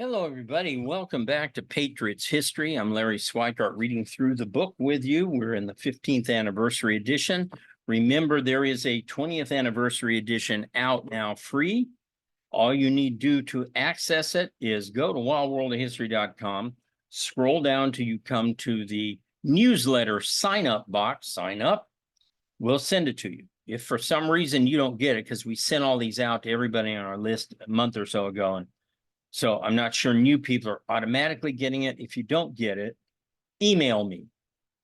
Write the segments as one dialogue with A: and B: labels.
A: Hello, everybody. Welcome back to Patriots History. I'm Larry Swikart reading through the book with you. We're in the 15th anniversary edition. Remember, there is a 20th anniversary edition out now free. All you need to do to access it is go to wildworldofhistory.com, scroll down till you come to the newsletter sign-up box, sign up. We'll send it to you. If for some reason you don't get it, because we sent all these out to everybody on our list a month or so ago, and so I'm not sure new people are automatically getting it. If you don't get it, email me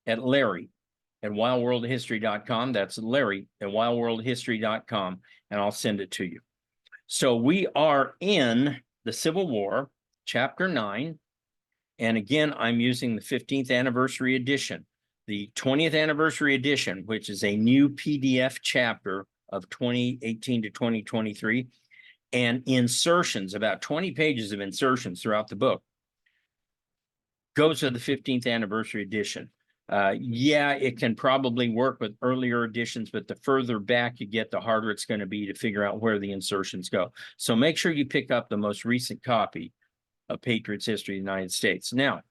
A: at larry@wildworldhistory.com. That's larry@wildworldhistory.com, and I'll send it to you. So we are in the Civil War, chapter 9. And again, I'm using the 15th anniversary edition. The 20th anniversary edition, which is a new PDF chapter of 2018 to 2023. And insertions, about 20 pages of insertions throughout the book, goes to the 15th anniversary edition. Yeah, it can probably work with earlier editions, but the further back you get, the harder it's going to be to figure out where the insertions go. So make sure you pick up the most recent copy of Patriots History of the United States. Now,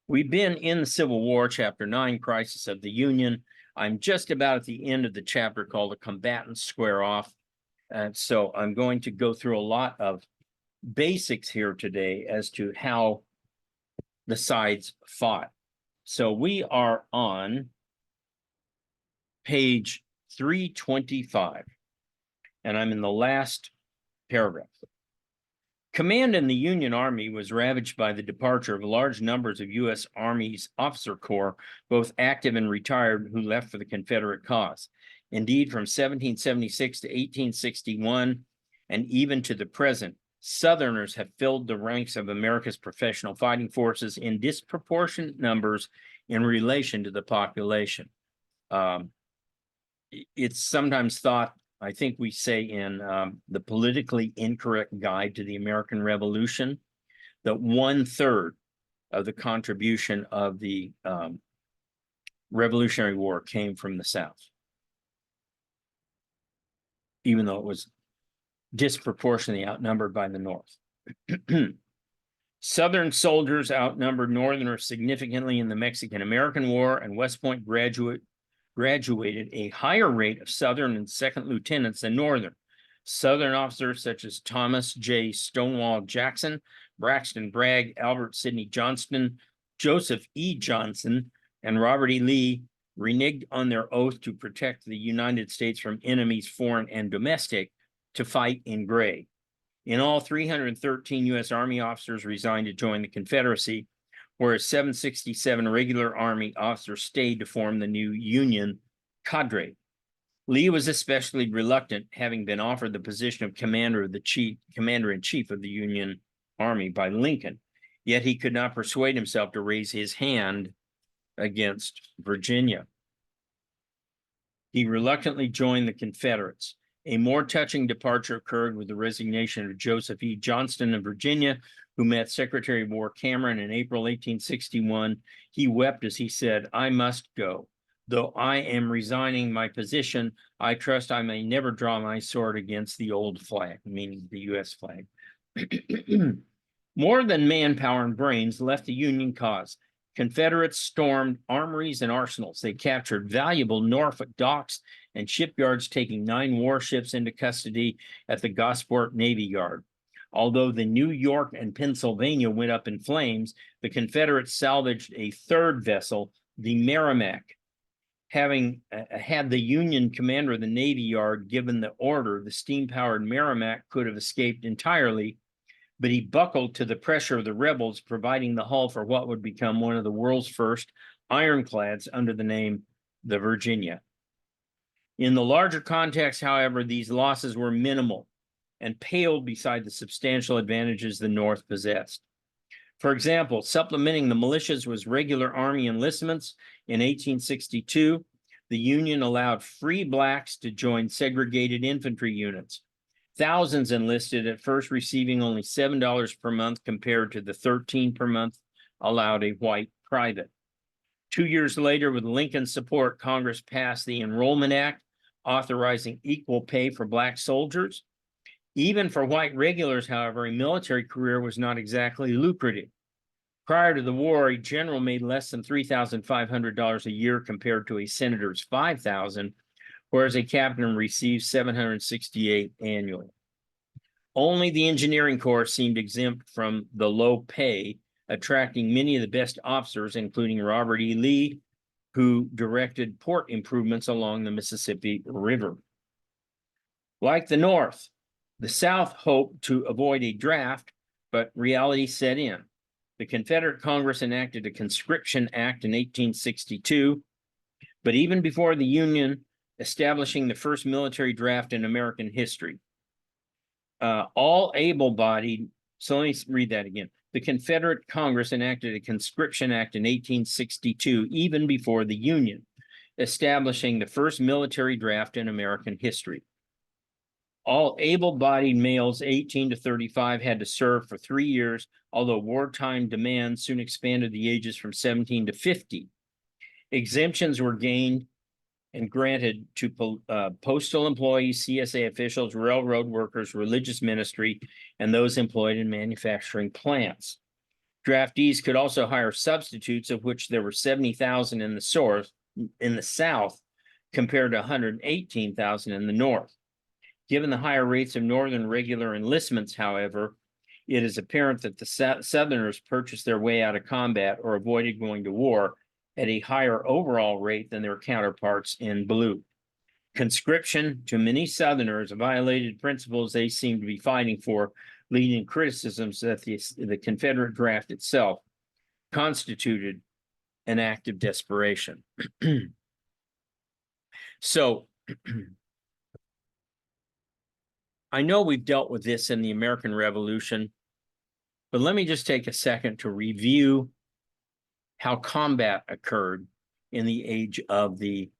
A: we've been in the Civil War, Chapter 9, Crisis of the Union. I'm just about at the end of the chapter called The Combatants Square Off. And so I'm going to go through a lot of basics here today as to how the sides fought. So we are on page 325, and I'm in the last paragraph. Command in the Union Army was ravaged by the departure of large numbers of U.S. Army's officer corps, both active and retired, who left for the Confederate cause. Indeed, from 1776 to 1861, and even to the present, Southerners have filled the ranks of America's professional fighting forces in disproportionate numbers in relation to the population. It's sometimes thought, I think we say in the politically incorrect guide to the American Revolution, that 1/3 of the contribution of the Revolutionary War came from the South, even though it was disproportionately outnumbered by the North. Southern soldiers outnumbered Northerners significantly in the Mexican-American War, and West Point graduated a higher rate of Southern and second lieutenants than Northern. Southern officers such as Thomas J. Stonewall Jackson, Braxton Bragg, Albert Sidney Johnston, Joseph E. Johnson, and Robert E. Lee reneged on their oath to protect the United States from enemies, foreign and domestic, to fight in gray. In all, 313 U.S. Army officers resigned to join the Confederacy, whereas 767 regular Army officers stayed to form the new Union cadre. Lee was especially reluctant, having been offered the position of commander-in-chief of the Union Army by Lincoln, yet he could not persuade himself to raise his hand against Virginia. He reluctantly joined the Confederates. A more touching departure occurred with the resignation of Joseph E. Johnston of Virginia, who met Secretary of War Cameron in April 1861. He wept as he said, "I must go. Though I am resigning my position, I trust I may never draw my sword against the old flag," meaning the U.S. flag. More than manpower and brains left the Union cause. Confederates stormed armories and arsenals. They captured valuable Norfolk docks and shipyards, taking 9 warships into custody at the Gosport Navy Yard. Although the New York and Pennsylvania went up in flames, the Confederates salvaged a 3rd vessel, the Merrimac. Having had the Union commander of the Navy Yard given the order, the steam-powered Merrimac could have escaped entirely, but he buckled to the pressure of the rebels, providing the hull for what would become one of the world's first ironclads under the name the Virginia. In the larger context, however, these losses were minimal and paled beside the substantial advantages the North possessed. For example, supplementing the militias was regular Army enlistments. In 1862, the Union allowed free blacks to join segregated infantry units. Thousands enlisted, at first receiving only $7 per month compared to the $13 per month allowed a white private. 2 years later, with Lincoln's support, Congress passed the Enrollment Act, authorizing equal pay for black soldiers. Even for white regulars, however, a military career was not exactly lucrative. Prior to the war, a general made less than $3,500 a year compared to a senator's $5,000, whereas a captain received $768 annually. Only the engineering corps seemed exempt from the low pay, attracting many of the best officers, including Robert E. Lee, who directed port improvements along the Mississippi River. Like the North, the South hoped to avoid a draft, but reality set in. The Confederate Congress enacted a Conscription Act in 1862, but even before the Union, establishing the first military draft in American history. All able-bodied, so let me read that again. The Confederate Congress enacted a Conscription Act in 1862, even before the Union, establishing the first military draft in American history. All able-bodied males 18 to 35 had to serve for 3 years, although wartime demands soon expanded the ages from 17 to 50. Exemptions were gained and granted to postal employees, CSA officials, railroad workers, religious ministry, and those employed in manufacturing plants. Draftees could also hire substitutes, of which there were 70,000 in the South, compared to 118,000 in the North. Given the higher rates of Northern regular enlistments, however, it is apparent that the Southerners purchased their way out of combat or avoided going to war at a higher overall rate than their counterparts in blue. Conscription to many Southerners violated principles they seemed to be fighting for, leading criticisms that the Confederate draft itself constituted an act of desperation. So, I know we've dealt with this in the American Revolution, but let me just take a second to review how combat occurred in the age of the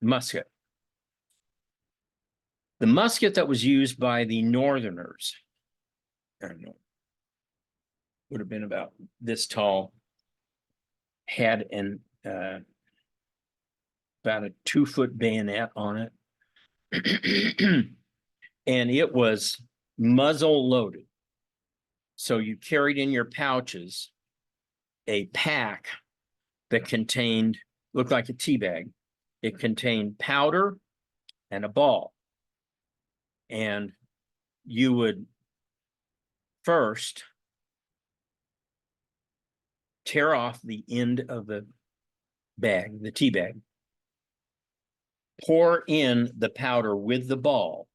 A: musket. The musket that was used by the Northerners, I don't know, would have been about this tall, had an about a 2-foot bayonet on it. And it was muzzle loaded. So you carried in your pouches a pack that contained, looked like a tea bag. It contained powder and a ball. And you would first tear off the end of the bag, the tea bag, pour in the powder with the ball.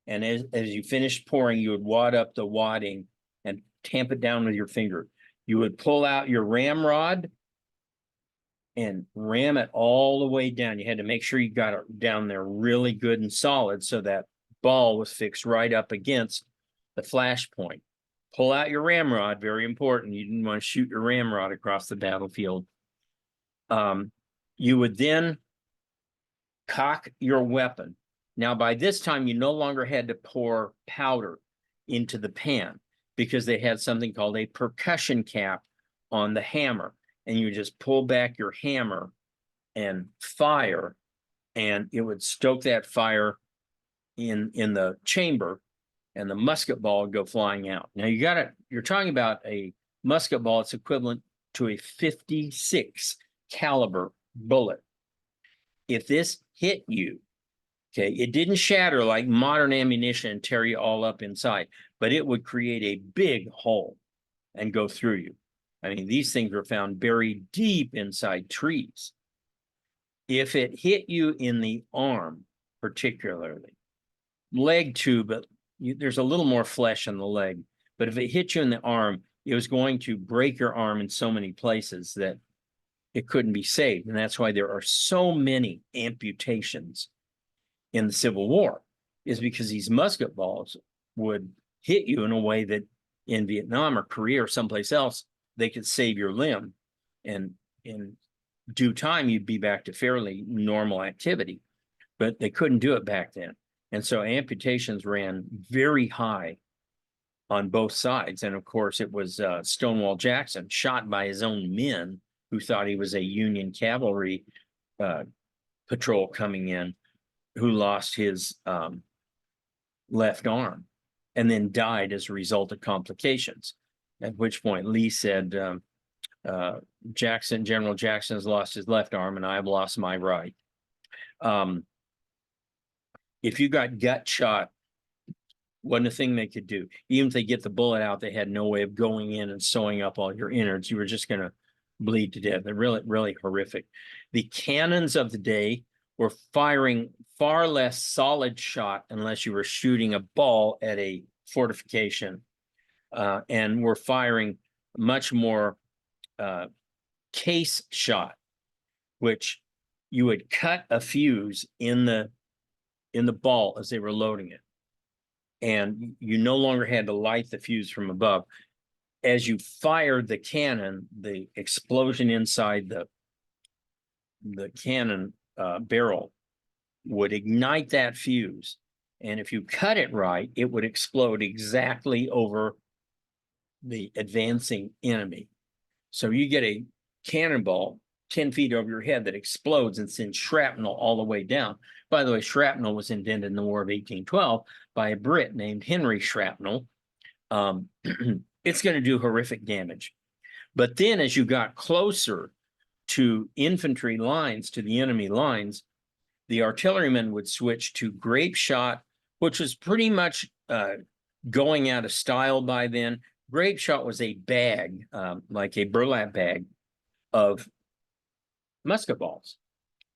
A: And as you finished pouring, you would wad up the wadding and tamp it down with your finger. You would pull out your ramrod and ram it all the way down. You had to make sure you got it down there really good and solid so that ball was fixed right up against the flash point. Pull out your ramrod, very important. You didn't want to shoot your ramrod across the battlefield. You would then cock your weapon. Now, by this time, you no longer had to pour powder into the pan because they had something called a percussion cap on the hammer. And you just pull back your hammer and fire, and it would stoke that fire in the chamber, and the musket ball would go flying out. Now, you're talking about a musket ball. It's equivalent to a 56 caliber bullet. If this hit you, okay, it didn't shatter like modern ammunition and tear you all up inside, but it would create a big hole and go through you. I mean, these things were found buried deep inside trees. If it hit you in the arm, particularly, leg too, but there's a little more flesh in the leg, but if it hit you in the arm, it was going to break your arm in so many places that it couldn't be saved. And that's why there are so many amputations in the Civil War, is because these musket balls would hit you in a way that in Vietnam or Korea or someplace else, they could save your limb. And in due time, you'd be back to fairly normal activity, but they couldn't do it back then. And so amputations ran very high on both sides. And of course, it was Stonewall Jackson, shot by his own men who thought he was a Union cavalry patrol coming in, who lost his left arm, and then died as a result of complications. At which point Lee said, General Jackson has lost his left arm and I've lost my right. If you got gut shot, wasn't a thing they could do. Even if they get the bullet out, they had no way of going in and sewing up all your innards. You were just going to bleed to death. They're really, really horrific. The cannons of the day were firing far less solid shot unless you were shooting a ball at a fortification, and were firing much more case shot, which you would cut a fuse in the ball as they were loading it. And you no longer had to light the fuse from above. As you fired the cannon, the explosion inside the cannon barrel would ignite that fuse. And if you cut it right, it would explode exactly over the advancing enemy. So you get a cannonball 10 feet over your head that explodes and sends shrapnel all the way down. By the way, shrapnel was invented in the War of 1812 by a Brit named Henry Shrapnel. It's going to do horrific damage. But then as you got closer to infantry lines, to the enemy lines, the artillerymen would switch to grape shot, which was pretty much going out of style by then. Grape shot was a bag, like a burlap bag of musket balls.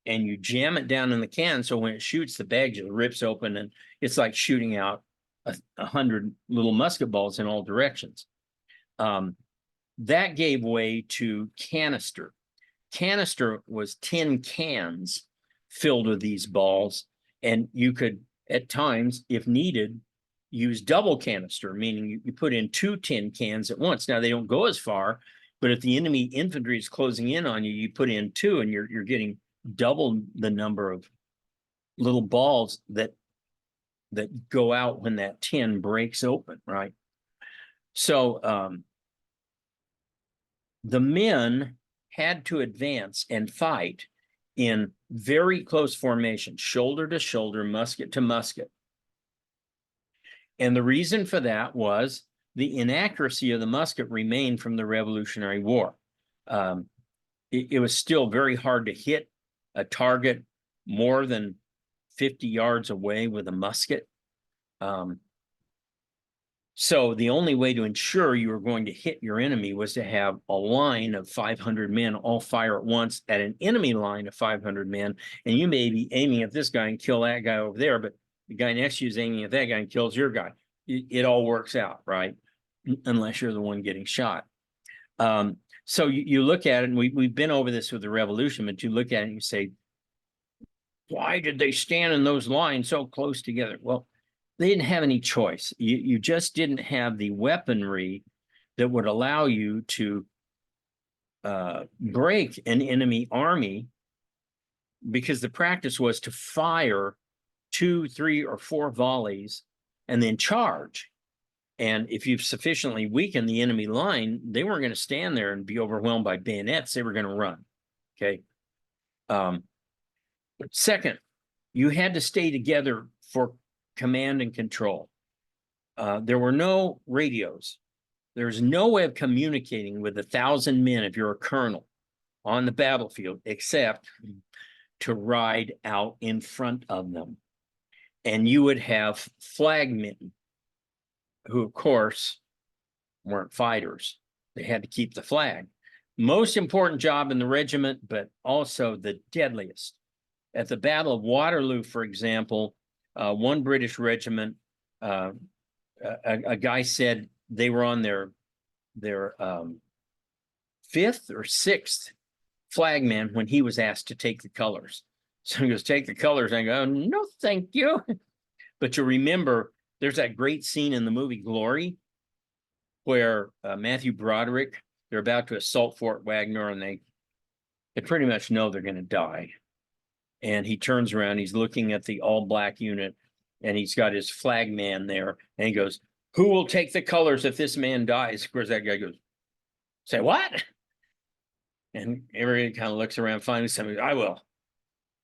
A: And you jam it down in the can, so when it shoots, the bag just rips open, and it's like shooting out 100 little musket balls in all directions. That gave way to canister. Canister was tin cans filled with these balls, and you could, at times, if needed, use double canister, meaning you put in 2 tin cans at once. Now, they don't go as far, but if the enemy infantry is closing in on you, you put in 2, and you're getting double the number of little balls that go out when that tin breaks open, right? So the men had to advance and fight in very close formation, shoulder to shoulder, musket to musket. And the reason for that was the inaccuracy of the musket remained from the Revolutionary War. It was still very hard to hit a target more than 50 yards away with a musket. So the only way to ensure you were going to hit your enemy was to have a line of 500 men all fire at once at an enemy line of 500 men. And you may be aiming at this guy and kill that guy over there, but the guy next to you is aiming at that guy and kills your guy. It all works out, right? Unless you're the one getting shot. So you look at it, and we've been over this with the Revolution, but you look at it and you say, why did they stand in those lines so close together? Well, they didn't have any choice. You just didn't have the weaponry that would allow you to break an enemy army, because the practice was to fire 2, 3, or 4 volleys and then charge. And if you've sufficiently weakened the enemy line, they weren't going to stand there and be overwhelmed by bayonets. They were going to run. Okay. Second, you had to stay together for command and control. There were no radios. There's no way of communicating with 1,000 men if you're a colonel on the battlefield, except to ride out in front of them. And you would have flagmen, who, of course, weren't fighters. They had to keep the flag. Most important job in the regiment, but also the deadliest. At the Battle of Waterloo, for example, one British regiment, a guy said they were on their 5th or 6th flagman when he was asked to take the colors. So he goes, take the colors. And I go, no, thank you. But you remember, there's that great scene in the movie Glory where Matthew Broderick, they're about to assault Fort Wagner, and they pretty much know they're going to die. And he turns around, he's looking at the all-black unit, and he's got his flag man there, and he goes, who will take the colors if this man dies? Of course, that guy goes, say what? And everybody kind of looks around, finally somebody, I will.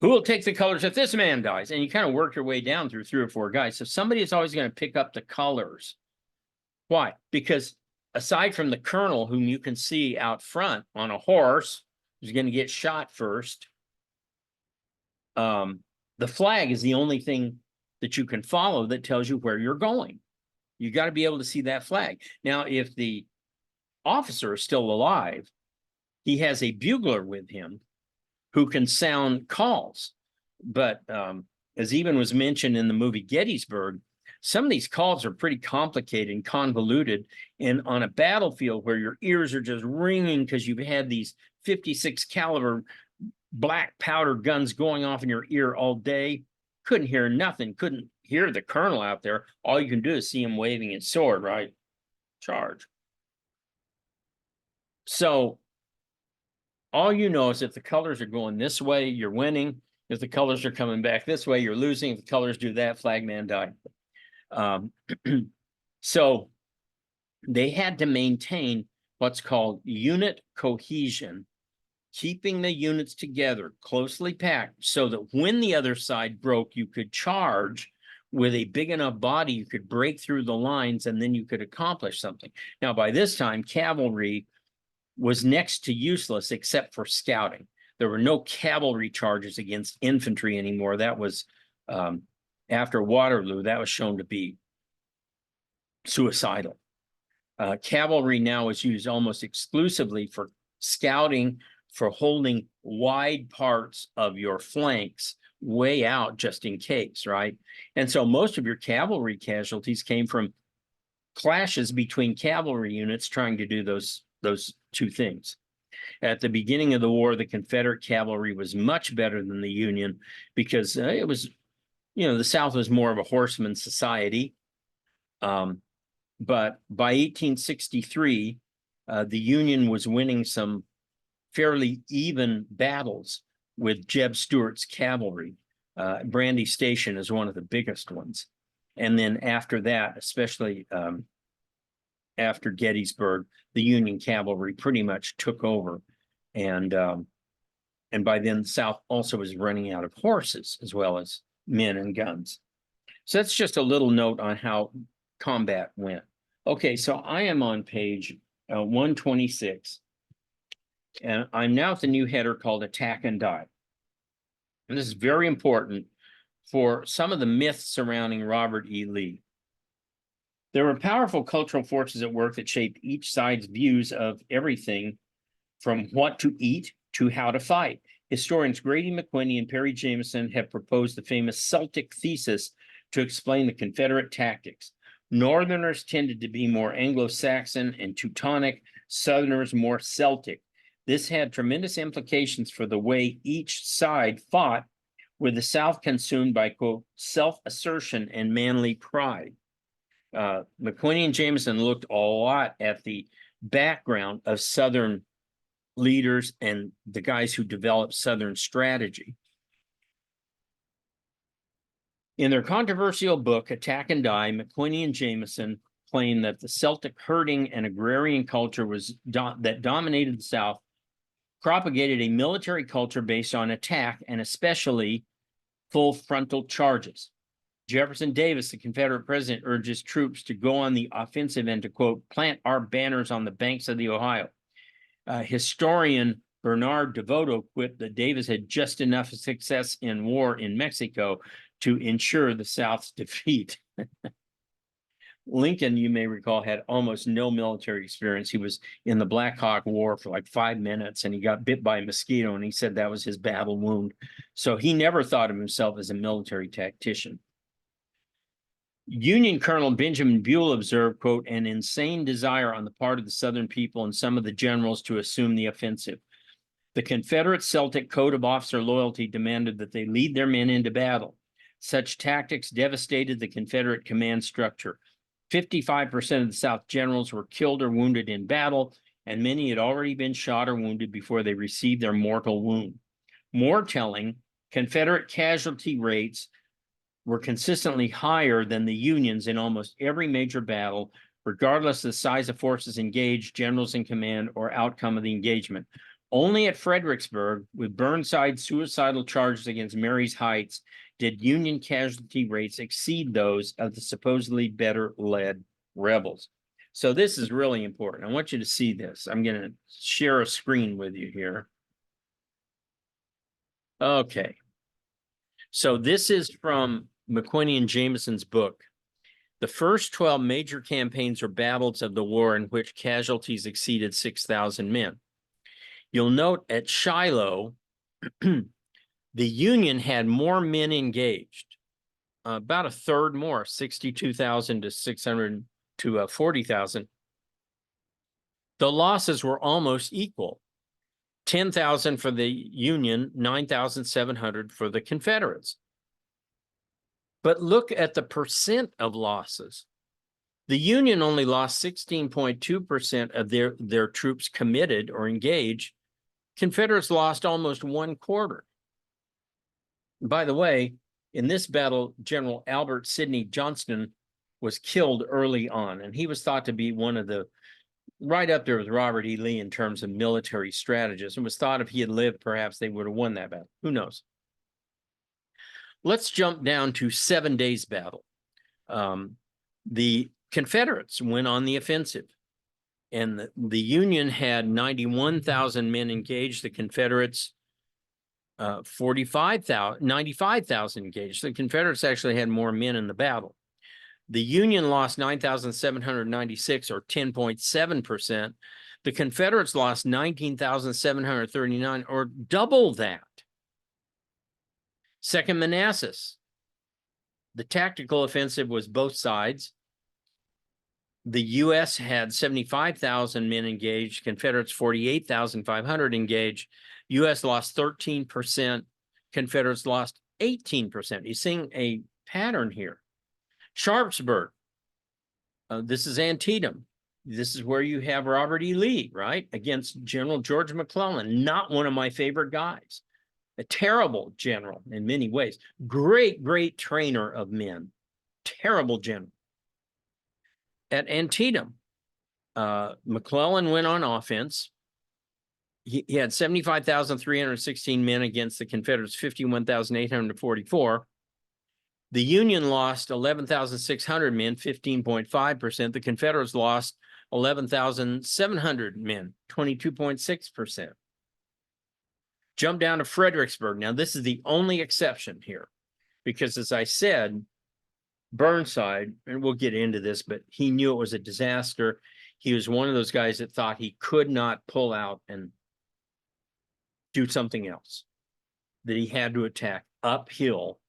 A: Who will take the colors if this man dies? And you kind of work your way down through 3 or 4 guys. So somebody is always going to pick up the colors. Why? Because aside from the colonel, whom you can see out front on a horse, who's going to get shot first, the flag is the only thing that you can follow that tells you where you're going. You got to be able to see that flag. Now, if the officer is still alive, he has a bugler with him who can sound calls. But as even was mentioned in the movie Gettysburg, some of these calls are pretty complicated and convoluted. And on a battlefield where your ears are just ringing because you've had these 56 caliber black powder guns going off in your ear all day, couldn't hear nothing, couldn't hear the colonel out there. All you can do is see him waving his sword, right? Charge. So all you know is if the colors are going this way, you're winning. If the colors are coming back this way, you're losing. If the colors do that, flag man died. So they had to maintain what's called unit cohesion, keeping the units together, closely packed, so that when the other side broke, you could charge with a big enough body, you could break through the lines, and then you could accomplish something. Now, by this time, cavalry was next to useless except for scouting. There were no cavalry charges against infantry anymore. That was after Waterloo, that was shown to be suicidal. Cavalry now is used almost exclusively for scouting, for holding wide parts of your flanks way out just in case, right? And so most of your cavalry casualties came from clashes between cavalry units trying to do those 2 things. At the beginning of the war, the Confederate cavalry was much better than the Union because it was, the South was more of a horseman society. But by 1863, the Union was winning some fairly even battles with Jeb Stuart's cavalry. Brandy Station is one of the biggest ones. And then after that, especially after Gettysburg, the Union cavalry pretty much took over. And by then the South also was running out of horses as well as men and guns. So that's just a little note on how combat went. Okay, so I am on page 126, and I'm now at the new header called Attack and Die. And this is very important for some of the myths surrounding Robert E. Lee. There were powerful cultural forces at work that shaped each side's views of everything from what to eat to how to fight. Historians Grady McQuinney and Perry Jameson have proposed the famous Celtic thesis to explain the Confederate tactics. Northerners tended to be more Anglo-Saxon and Teutonic, Southerners more Celtic. This had tremendous implications for the way each side fought, with the South consumed by, quote, self-assertion and manly pride. McQuinney and Jameson looked a lot at the background of Southern leaders and the guys who developed Southern strategy. In their controversial book, Attack and Die, McQuinney and Jameson claim that the Celtic herding and agrarian culture that dominated the South propagated a military culture based on attack and especially full frontal charges. Jefferson Davis, the Confederate president, urges troops to go on the offensive and to, quote, plant our banners on the banks of the Ohio. Historian Bernard DeVoto quipped that Davis had just enough success in war in Mexico to ensure the South's defeat. Lincoln, you may recall, had almost no military experience. He was in the Black Hawk War for like 5 minutes, and he got bit by a mosquito, and he said that was his battle wound. So he never thought of himself as a military tactician. Union Colonel Benjamin Buell observed, quote, an insane desire on the part of the Southern people and some of the generals to assume the offensive. The Confederate Celtic code of officer loyalty demanded that they lead their men into battle. Such tactics devastated the Confederate command structure. 55% of the South generals were killed or wounded in battle, and many had already been shot or wounded before they received their mortal wound. More telling, Confederate casualty rates were consistently higher than the Union's in almost every major battle, regardless of the size of forces engaged, generals in command, or outcome of the engagement. Only at Fredericksburg, with Burnside's suicidal charges against Marye's Heights, did Union casualty rates exceed those of the supposedly better led rebels. So this is really important. I want you to see this. I'm going to share a screen with you here. Okay. So this is from McQuinney and Jameson's book. The first 12 major campaigns or battles of the war in which casualties exceeded 6,000 men. You'll note at Shiloh, the Union had more men engaged, about a third more, 62,000 to 600 to 40,000. The losses were almost equal. 10,000 for the Union, 9,700 for the Confederates. But look at the percent of losses. The Union only lost 16.2% of their troops committed or engaged. Confederates lost almost 1/4. By the way, in this battle, General Albert Sidney Johnston was killed early on, and he was thought to be one of the, right up there with Robert E. Lee in terms of military strategists, and was thought if he had lived, perhaps they would have won that battle. Who knows? Let's jump down to 7 days battle. The Confederates went on the offensive, and the Union had 91,000 men engaged. The Confederates 95,000 engaged. The Confederates actually had more men in the battle. The Union lost 9,796 or 10.7%. The Confederates lost 19,739 or double that. Second Manassas. The tactical offensive was both sides. The U.S. had 75,000 men engaged, Confederates 48,500 engaged. U.S. lost 13%, Confederates lost 18%. You're seeing a pattern here. Sharpsburg, this is Antietam. This is where you have Robert E. Lee, right? Against General George McClellan, not one of my favorite guys. A terrible general in many ways. Great, great trainer of men. Terrible general. At Antietam, McClellan went on offense. He had 75,316 men against the Confederates, 51,844. The Union lost 11,600 men, 15.5%. The Confederates lost 11,700 men, 22.6%. Jump down to Fredericksburg. Now, this is the only exception here, because as I said, Burnside, and we'll get into this, but he knew it was a disaster. He was one of those guys that thought he could not pull out and do something else, that he had to attack uphill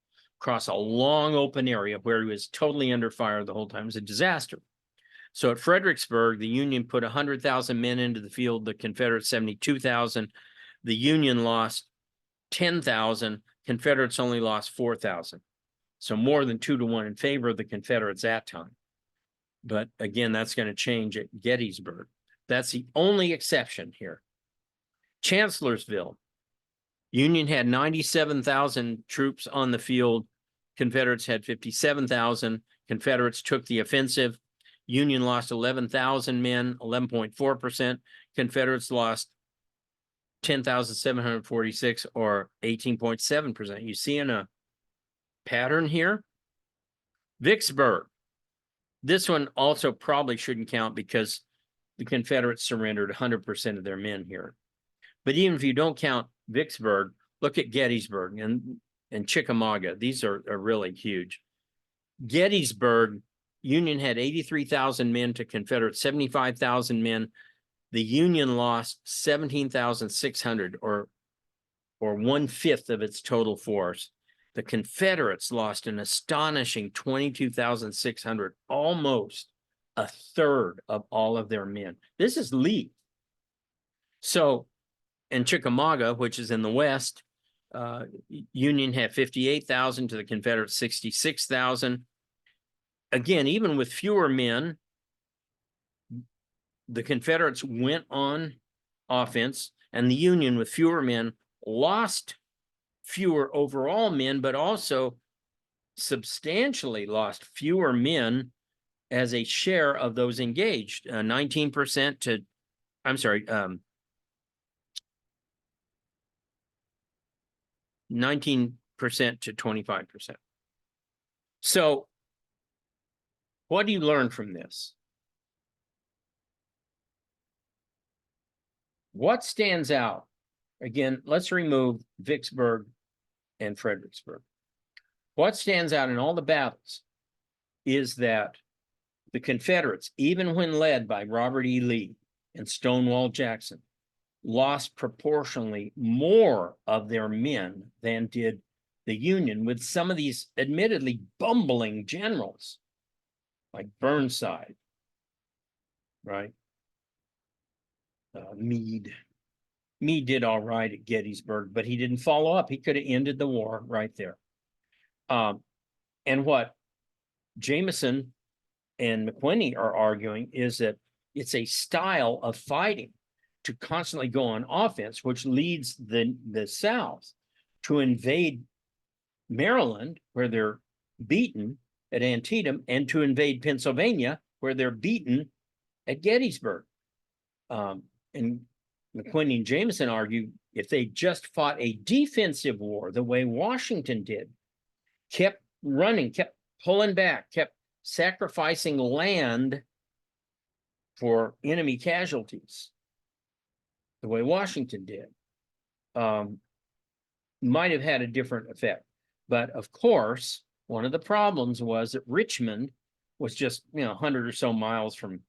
A: across a long open area where he was totally under fire the whole time. It was a disaster. So at Fredericksburg, the Union put 100,000 men into the field, the Confederates 72,000. The Union lost 10,000, Confederates only lost 4,000. So more than 2-to-1 in favor of the Confederates that time. But again, that's going to change at Gettysburg. That's the only exception here. Chancellorsville, Union had 97,000 troops on the field. Confederates had 57,000. Confederates took the offensive. Union lost 11,000 men, 11.4%. Confederates lost 10,746 or 18.7%. You see in a pattern here? Vicksburg. This one also probably shouldn't count because the Confederates surrendered 100% of their men here. But even if you don't count Vicksburg, look at Gettysburg and Chickamauga. These are really huge. Gettysburg, Union had 83,000 men to Confederate 75,000 men. The Union lost 17,600 or 1/5 of its total force. The Confederates lost an astonishing 22,600, almost a third of all of their men. This is Lee. So, in Chickamauga, which is in the West, Union had 58,000 to the Confederates 66,000. Again, even with fewer men, the Confederates went on offense, and the Union with fewer men lost fewer overall men, but also substantially lost fewer men as a share of those engaged, 19% to, I'm sorry, 19% to 25%. So what do you learn from this? What stands out? Again, let's remove Vicksburg and Fredericksburg. What stands out in all the battles is that the Confederates, even when led by Robert E. Lee and Stonewall Jackson, lost proportionally more of their men than did the Union, with some of these admittedly bumbling generals like Burnside, right? Meade. Meade did all right at Gettysburg, but he didn't follow up. He could have ended the war right there. And what Jameson and McWhinney are arguing is that it's a style of fighting to constantly go on offense, which leads the South to invade Maryland, where they're beaten at Antietam, and to invade Pennsylvania, where they're beaten at Gettysburg. And McWhinney and Jameson argue if they just fought a defensive war the way Washington did, kept running, kept pulling back, kept sacrificing land for enemy casualties, the way Washington did, might have had a different effect. But of course, one of the problems was that Richmond was just 100 or so miles from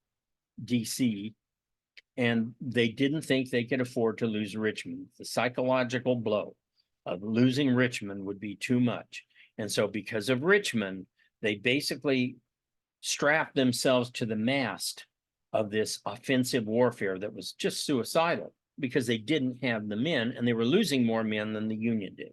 A: DC, and they didn't think they could afford to lose Richmond. The psychological blow of losing Richmond would be too much. And so because of Richmond, they basically strapped themselves to the mast of this offensive warfare that was just suicidal, because they didn't have the men, and they were losing more men than the Union did.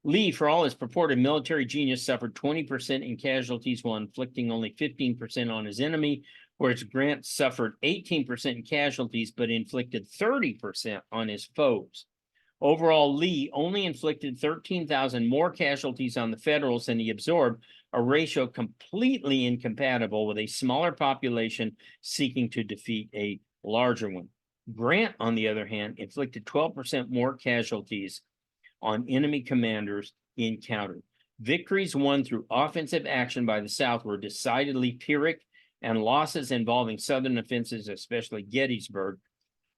A: Lee, for all his purported military genius, suffered 20% in casualties while inflicting only 15% on his enemy, whereas Grant suffered 18% in casualties but inflicted 30% on his foes. Overall, Lee only inflicted 13,000 more casualties on the Federals than he absorbed, a ratio completely incompatible with a smaller population seeking to defeat a larger one. Grant, on the other hand, inflicted 12% more casualties on enemy commanders he encountered. Victories won through offensive action by the South were decidedly Pyrrhic, and losses involving Southern offenses, especially Gettysburg,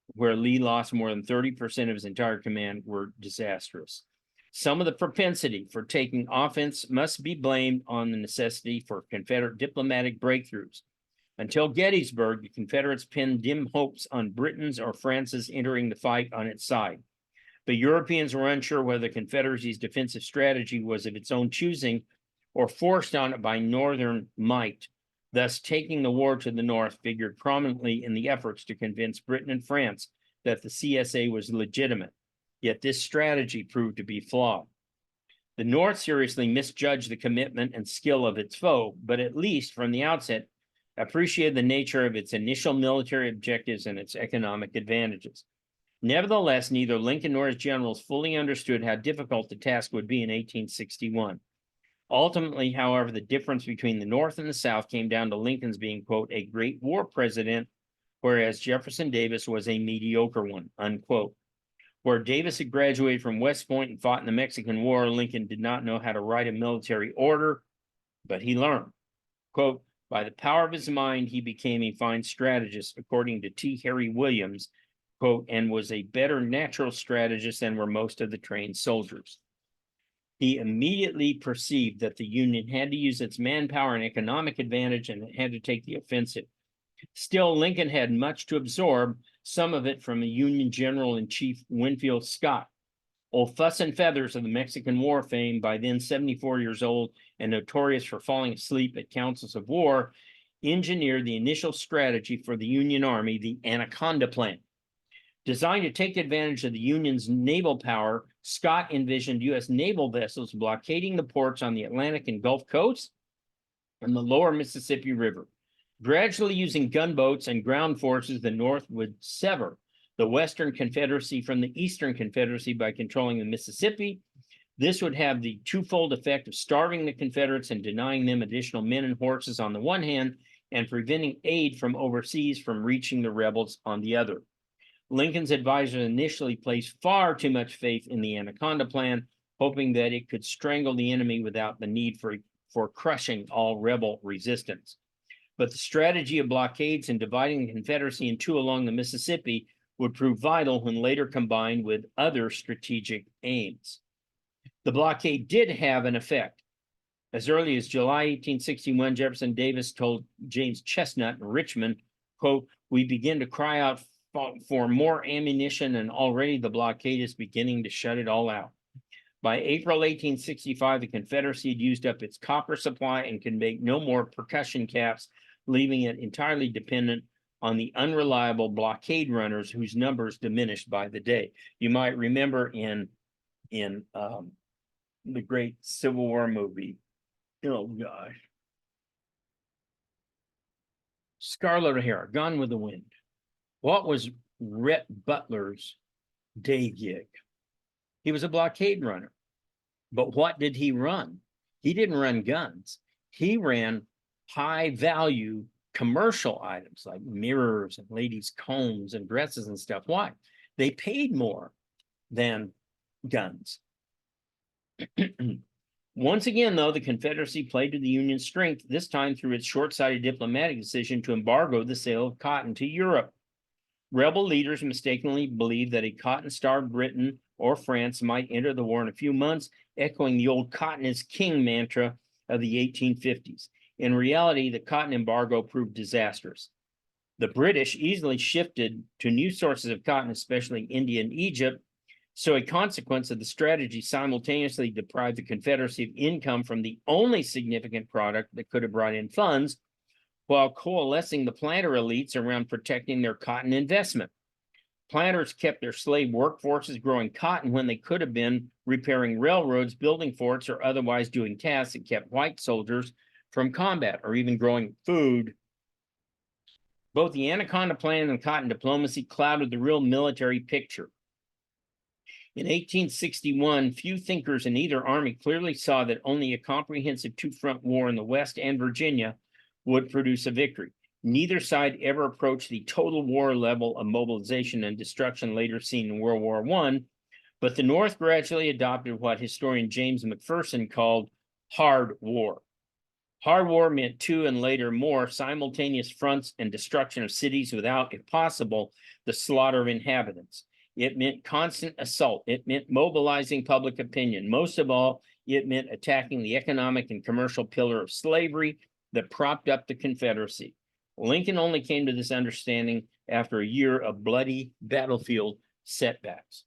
A: where Lee lost more than 30% of his entire command, were disastrous. Some of the propensity for taking offense must be blamed on the necessity for Confederate diplomatic breakthroughs. Until Gettysburg, the Confederates pinned dim hopes on Britain's or France's entering the fight on its side. But Europeans were unsure whether the Confederacy's defensive strategy was of its own choosing or forced on it by Northern might. Thus, taking the war to the North figured prominently in the efforts to convince Britain and France that the CSA was legitimate. Yet this strategy proved to be flawed. The North seriously misjudged the commitment and skill of its foe, but at least from the outset appreciated the nature of its initial military objectives and its economic advantages. Nevertheless, neither Lincoln nor his generals fully understood how difficult the task would be in 1861. Ultimately, however, the difference between the North and the South came down to Lincoln's being, quote, a great war president, whereas Jefferson Davis was a mediocre one, unquote. Where Davis had graduated from West Point and fought in the Mexican War, Lincoln did not know how to write a military order, but he learned. Quote, by the power of his mind, he became a fine strategist, according to T. Harry Williams, quote, and was a better natural strategist than were most of the trained soldiers. He immediately perceived that the Union had to use its manpower and economic advantage, and it had to take the offensive. Still, Lincoln had much to absorb, some of it from the Union General-in-Chief Winfield Scott. Old Fuss and Feathers of the Mexican War fame, by then 74 years old and notorious for falling asleep at councils of war, engineered the initial strategy for the Union Army, the Anaconda Plan. Designed to take advantage of the Union's naval power, Scott envisioned U.S. naval vessels blockading the ports on the Atlantic and Gulf coasts and the lower Mississippi River. Gradually using gunboats and ground forces, the North would sever the Western Confederacy from the Eastern Confederacy by controlling the Mississippi. This would have the twofold effect of starving the Confederates and denying them additional men and horses on the one hand, and preventing aid from overseas from reaching the rebels on the other. Lincoln's advisors initially placed far too much faith in the Anaconda Plan, hoping that it could strangle the enemy without the need for crushing all rebel resistance. But the strategy of blockades and dividing the Confederacy in two along the Mississippi would prove vital when later combined with other strategic aims. The blockade did have an effect. As early as July 1861, Jefferson Davis told James Chestnut in Richmond, quote, "We begin to cry out for more ammunition, and already the blockade is beginning to shut it all out." By April 1865, the Confederacy had used up its copper supply and could make no more percussion caps, leaving it entirely dependent on the unreliable blockade runners whose numbers diminished by the day. You might remember in the great Civil War movie, oh gosh, Scarlet O'Hara, Gone with the Wind. What was Rhett Butler's day gig? He was a blockade runner. But what did he run? He didn't run guns. He ran high value commercial items like mirrors and ladies' combs and dresses and stuff. Why? They paid more than guns. Once again, though, the Confederacy played to the Union's strength, this time through its short-sighted diplomatic decision to embargo the sale of cotton to Europe. Rebel leaders mistakenly believed that a cotton-starved Britain or France might enter the war in a few months, echoing the old "cotton is king" mantra of the 1850s. In reality, the cotton embargo proved disastrous. The British easily shifted to new sources of cotton, especially India and Egypt, so a consequence of the strategy simultaneously deprived the Confederacy of income from the only significant product that could have brought in funds, while coalescing the planter elites around protecting their cotton investment. Planters kept their slave workforces growing cotton when they could have been repairing railroads, building forts, or otherwise doing tasks that kept white soldiers from combat, or even growing food. Both the Anaconda Plan and cotton diplomacy clouded the real military picture. In 1861, few thinkers in either army clearly saw that only a comprehensive two-front war in the West and Virginia would produce a victory. Neither side ever approached the total war level of mobilization and destruction later seen in World War I, but the North gradually adopted what historian James McPherson called hard war. Hard war meant two and later more simultaneous fronts and destruction of cities without, if possible, the slaughter of inhabitants. It meant constant assault. It meant mobilizing public opinion. Most of all, it meant attacking the economic and commercial pillar of slavery that propped up the Confederacy. Lincoln only came to this understanding after a year of bloody battlefield setbacks.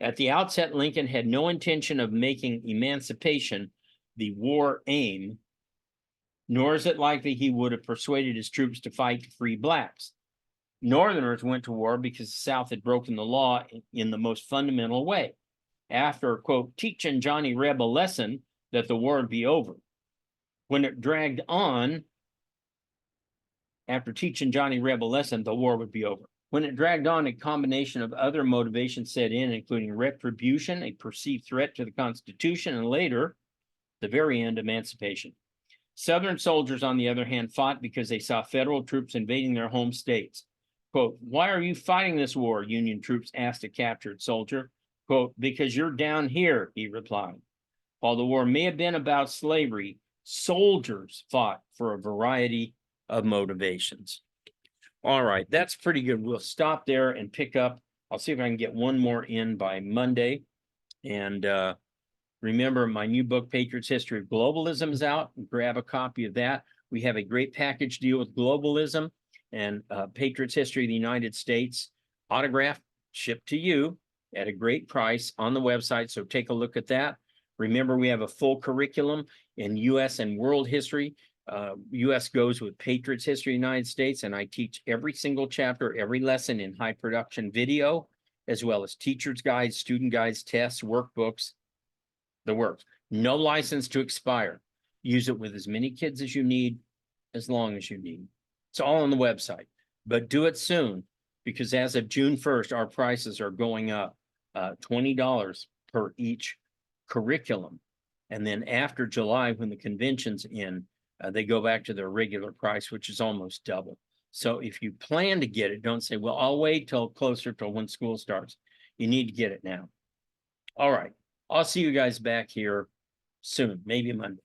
A: At the outset, Lincoln had no intention of making emancipation the war aim, nor is it likely he would have persuaded his troops to fight to free blacks. Northerners went to war because the South had broken the law in the most fundamental way. After, quote, teaching Johnny Reb a lesson that the war would be over. When it dragged on, after teaching Johnny Reb a lesson, the war would be over. When it dragged on, a combination of other motivations set in, including retribution, a perceived threat to the Constitution, and later, the very end, emancipation. Southern soldiers, on the other hand, fought because they saw federal troops invading their home states. Quote, why are you fighting this war? Union troops asked a captured soldier. Quote, because you're down here, he replied. While the war may have been about slavery, soldiers fought for a variety of motivations. All right, that's pretty good. We'll stop there and pick up. I'll see if I can get one more in by Monday. And remember, my new book, Patriot's History of Globalism, is out. Grab a copy of that. We have a great package deal with globalism and Patriot's History of the United States, autographed, shipped to you at a great price on the website. So take a look at that. Remember, we have a full curriculum in U.S. and world history. U.S. goes with Patriot's History of the United States, and I teach every single chapter, every lesson in high production video, as well as teacher's guides, student guides, tests, workbooks, the works. No license to expire. Use it with as many kids as you need, as long as you need. It's all on the website, but do it soon, because as of June 1st, our prices are going up $20 per each curriculum. And then after July, when the convention's in, they go back to their regular price, which is almost double. So if you plan to get it, don't say, well, I'll wait till closer to when school starts. You need to get it now. All right. I'll see you guys back here soon, maybe Monday.